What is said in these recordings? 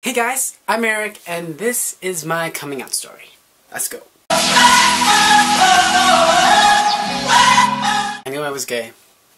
Hey guys, I'm Eric, and this is my coming out story. Let's go. I knew I was gay.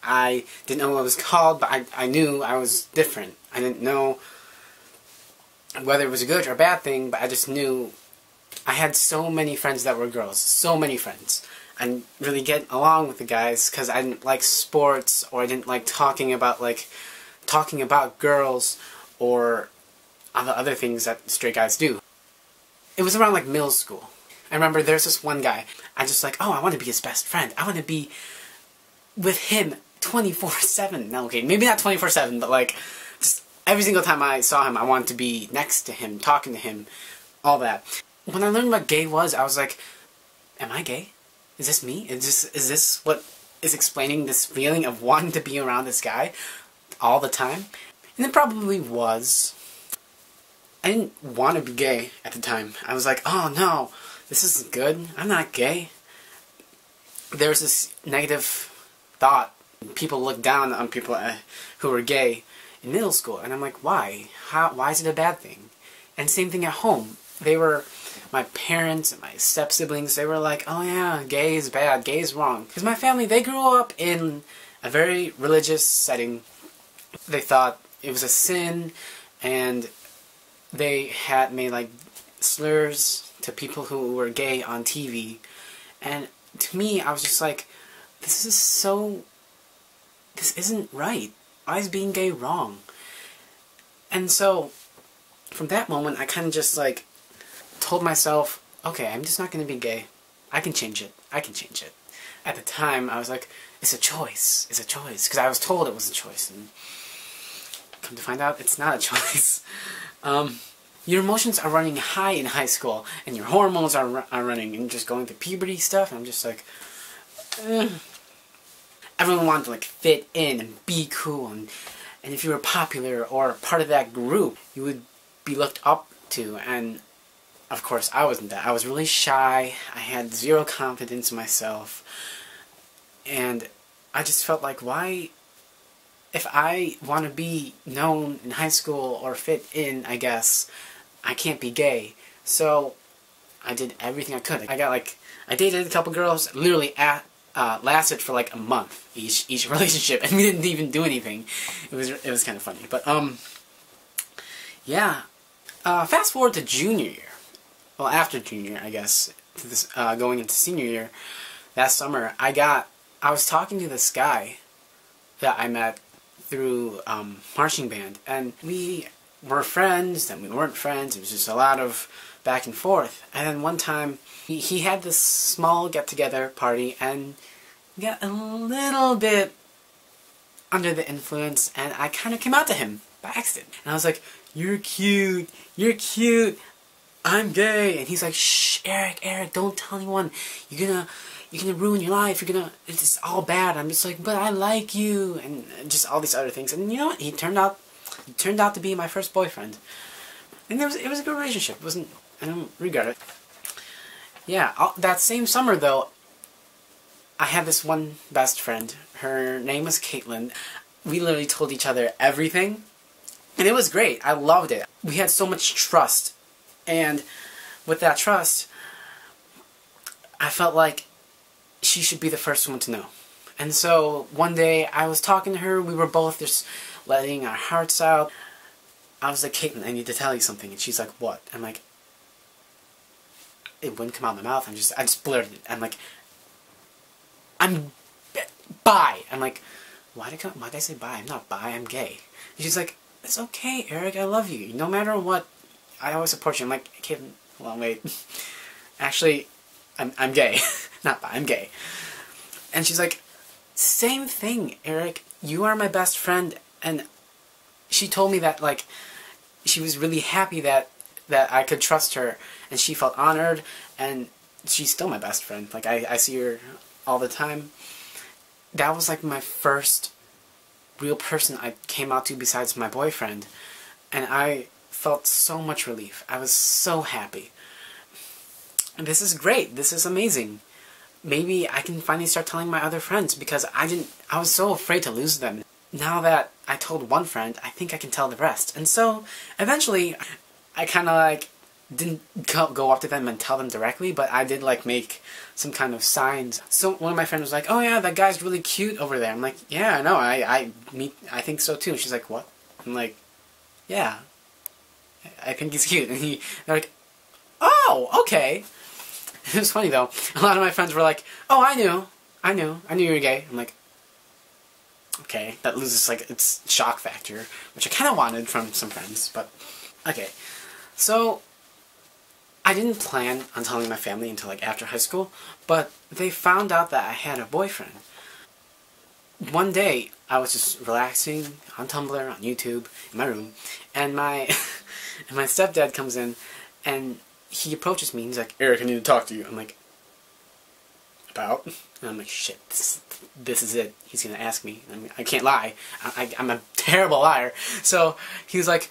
I didn't know what it was called, but I knew I was different. I didn't know whether it was a good or a bad thing, but I just knew I had so many friends that were girls. So many friends. I didn't really get along with the guys because I didn't like sports, or I didn't like talking about girls, or other things that straight guys do. It was around like middle school. I remember there's this one guy. I just like, oh, I want to be his best friend. I want to be with him 24/7. No, okay, maybe not 24/7, but like just every single time I saw him, I wanted to be next to him, talking to him, all that. When I learned what gay was, I was like, am I gay? Is this me? Is this what is explaining this feeling of wanting to be around this guy all the time? And it probably was. I didn't want to be gay at the time. I was like, oh no, this isn't good. I'm not gay. There's this negative thought. People look down on people who are gay in middle school. And I'm like, why? Why is it a bad thing? And same thing at home. My parents and my step-siblings, they were like, oh yeah, gay is bad, gay is wrong. Because my family, they grew up in a very religious setting. They thought it was a sin, and they had made like slurs to people who were gay on TV. And to me, I was just like, this isn't right. Why is being gay wrong? And so, from that moment, I kind of just like told myself, okay, I'm just not going to be gay. I can change it. I can change it. At the time, I was like, it's a choice. It's a choice. Because I was told it was a choice. And come to find out, it's not a choice. Your emotions are running high in high school, and your hormones are running, and just going through puberty stuff, and I'm just like, Everyone wanted to like fit in and be cool, and if you were popular or part of that group, you would be looked up to, and of course I wasn't that. I was really shy, I had zero confidence in myself, and I just felt like, why, if I want to be known in high school or fit in, I guess, I can't be gay. So I did everything I could. I dated a couple girls, literally lasted for like a month each relationship, and we didn't even do anything. It was kind of funny. But yeah. Fast forward to junior year. Well, after junior year, I guess, to this, going into senior year, that summer, I was talking to this guy that I met through marching band, and we were friends, then we weren't friends. It was just a lot of back and forth. And then one time, he had this small get-together party, and we got a little bit under the influence, and I kind of came out to him by accident. And I was like, you're cute, I'm gay. And he's like, shh, Eric, don't tell anyone. You're gonna ruin your life, it's all bad. I'm just like, but I like you, and just all these other things. And you know what, he turned out to be my first boyfriend. And it was a good relationship. I don't regret it. Yeah, that same summer though, I had this one best friend. Her name was Caitlin. We literally told each other everything, and it was great. I loved it. We had so much trust, and with that trust, I felt like she should be the first one to know. And so one day I was talking to her, we were both just letting our hearts out. I was like, Caitlin, I need to tell you something. And she's like, what? I'm like, it wouldn't come out of my mouth. I just blurted it. I'm like, I'm bi. I'm like, why'd I say bi? I'm not bi, I'm gay. And she's like, it's okay, Eric, I love you. No matter what, I always support you. I'm like, Caitlin, hold on, wait. Actually, I'm gay. Not bi, I'm gay. And she's like, same thing, Eric. You are my best friend. And she told me that, like, she was really happy that I could trust her, and she felt honored, and she's still my best friend. Like, I see her all the time. That was, like, my first real person I came out to besides my boyfriend, and I felt so much relief. I was so happy. And this is great. This is amazing. Maybe I can finally start telling my other friends, because I was so afraid to lose them. Now that I told one friend, I think I can tell the rest. And so, eventually, I kind of like didn't go up to them and tell them directly, but I did like make some kind of signs. So one of my friends was like, "Oh yeah, that guy's really cute over there." I'm like, "Yeah, I know. I think so too." And she's like, "What?" I'm like, "Yeah, I think he's cute." And they're like, "Oh, okay." It was funny though. A lot of my friends were like, "Oh, I knew you were gay." I'm like, "Okay." That loses like its shock factor, which I kind of wanted from some friends, but okay. So I didn't plan on telling my family until like after high school, but they found out that I had a boyfriend. One day, I was just relaxing on Tumblr, on YouTube, in my room, and my and my stepdad comes in, and he approaches me, and he's like, "Eric, I need to talk to you." I'm like, "About?" And I'm like, "Shit, this is it. He's gonna ask me." I mean, I can't lie. I'm a terrible liar. So he's like,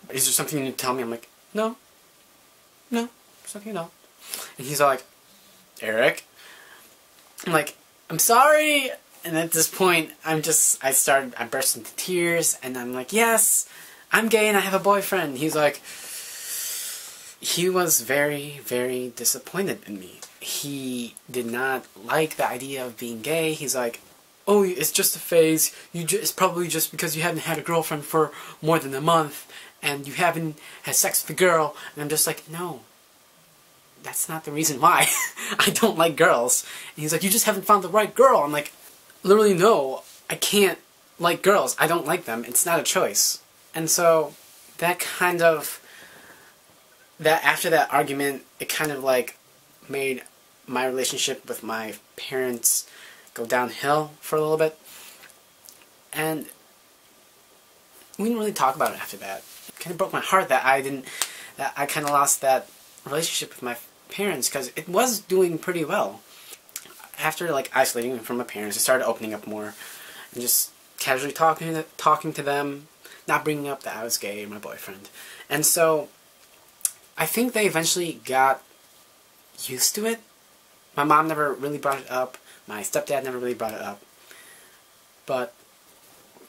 "Is there something you need to tell me?" I'm like, "No. No, it's okay, no." And he's all like, "Eric?" I'm like, "I'm sorry." And at this point, I burst into tears, and I'm like, "Yes, I'm gay and I have a boyfriend." He's like, he was very, very disappointed in me. He did not like the idea of being gay. He's like, "Oh, it's just a phase. It's probably just because you haven't had a girlfriend for more than a month, and you haven't had sex with a girl." And I'm just like, "No, that's not the reason why. I don't like girls." And he's like, "You just haven't found the right girl." I'm like, literally, no, I can't like girls. I don't like them. It's not a choice. And so, after that argument, it kind of like made my relationship with my parents go downhill for a little bit. And we didn't really talk about it after that. It kind of broke my heart that I kind of lost that relationship with my parents, because it was doing pretty well. After like isolating from my parents, I started opening up more and just casually talking to them, not bringing up that I was gay or my boyfriend. And so I think they eventually got used to it. My mom never really brought it up. My stepdad never really brought it up. But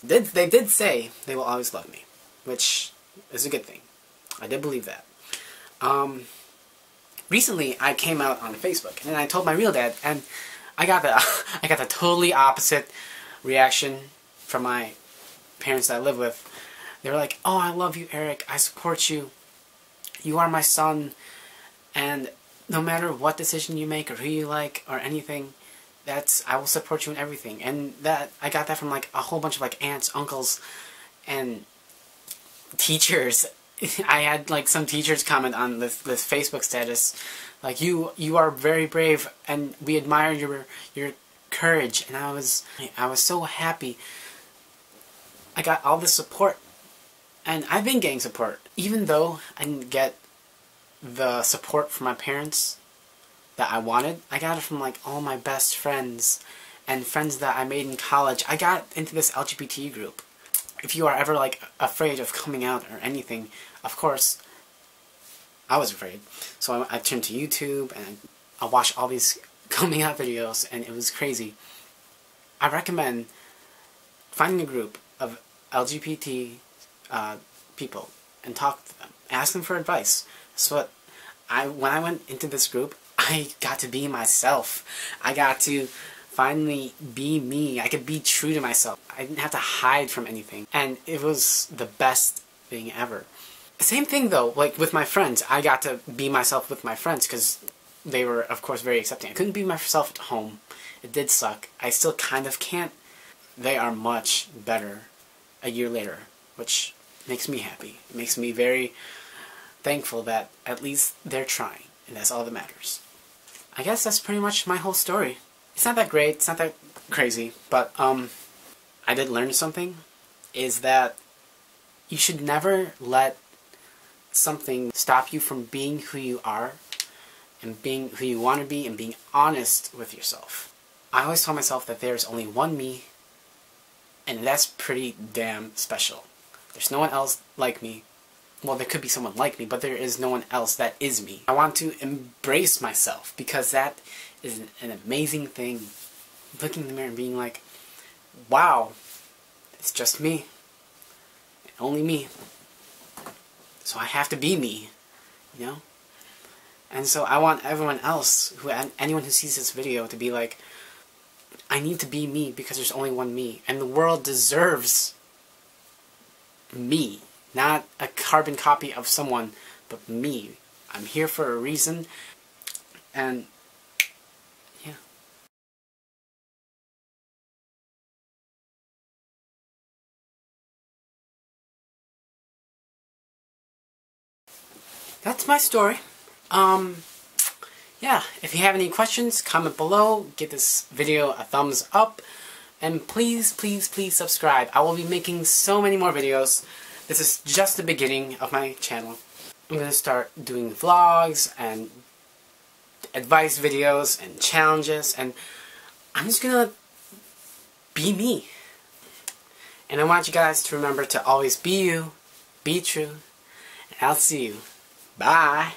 they did say they will always love me, which is a good thing. I did believe that. Recently, I came out on Facebook, and I told my real dad, and I got the totally opposite reaction from my parents that I live with. They were like, "Oh, I love you, Eric. I support you. You are my son, and no matter what decision you make or who you like or anything, I will support you in everything." And I got that from like a whole bunch of like aunts, uncles, and teachers. I had like some teachers comment on this Facebook status, like, you are very brave and we admire your courage. And I was so happy. I got all this support, and I've been getting support, even though I didn't get the support from my parents that I wanted. I got it from like all my best friends and friends that I made in college. I got into this LGBT group. If you are ever like afraid of coming out or anything, of course, I was afraid. So I turned to YouTube and I watched all these coming out videos, and it was crazy. I recommend finding a group of LGBT people and talk to them. Ask them for advice. So when I went into this group, I got to be myself. I got to finally be me. I could be true to myself. I didn't have to hide from anything. And it was the best thing ever. Same thing though, like with my friends. I got to be myself with my friends because they were, of course, very accepting. I couldn't be myself at home. It did suck. I still kind of can't. They are much better a year later, which makes me happy. It makes me very thankful that at least they're trying, and that's all that matters. I guess that's pretty much my whole story. It's not that great, it's not that crazy, but I did learn something, is that you should never let something stop you from being who you are, and being who you want to be, and being honest with yourself. I always tell myself that there's only one me, and that's pretty damn special. There's no one else like me. Well, there could be someone like me, but there is no one else that is me. I want to embrace myself, because that is an amazing thing. Looking in the mirror and being like, wow, it's just me. Only me. So I have to be me, you know? And so I want everyone else, anyone who sees this video, to be like, I need to be me because there's only one me. And the world deserves me. Not a carbon copy of someone, but me. I'm here for a reason. And, yeah. That's my story. Yeah, if you have any questions, comment below, give this video a thumbs up, and please, please, please subscribe. I will be making so many more videos. This is just the beginning of my channel. I'm going to start doing vlogs and advice videos and challenges, and I'm just going to be me. And I want you guys to remember to always be you, be true, and I'll see you. Bye!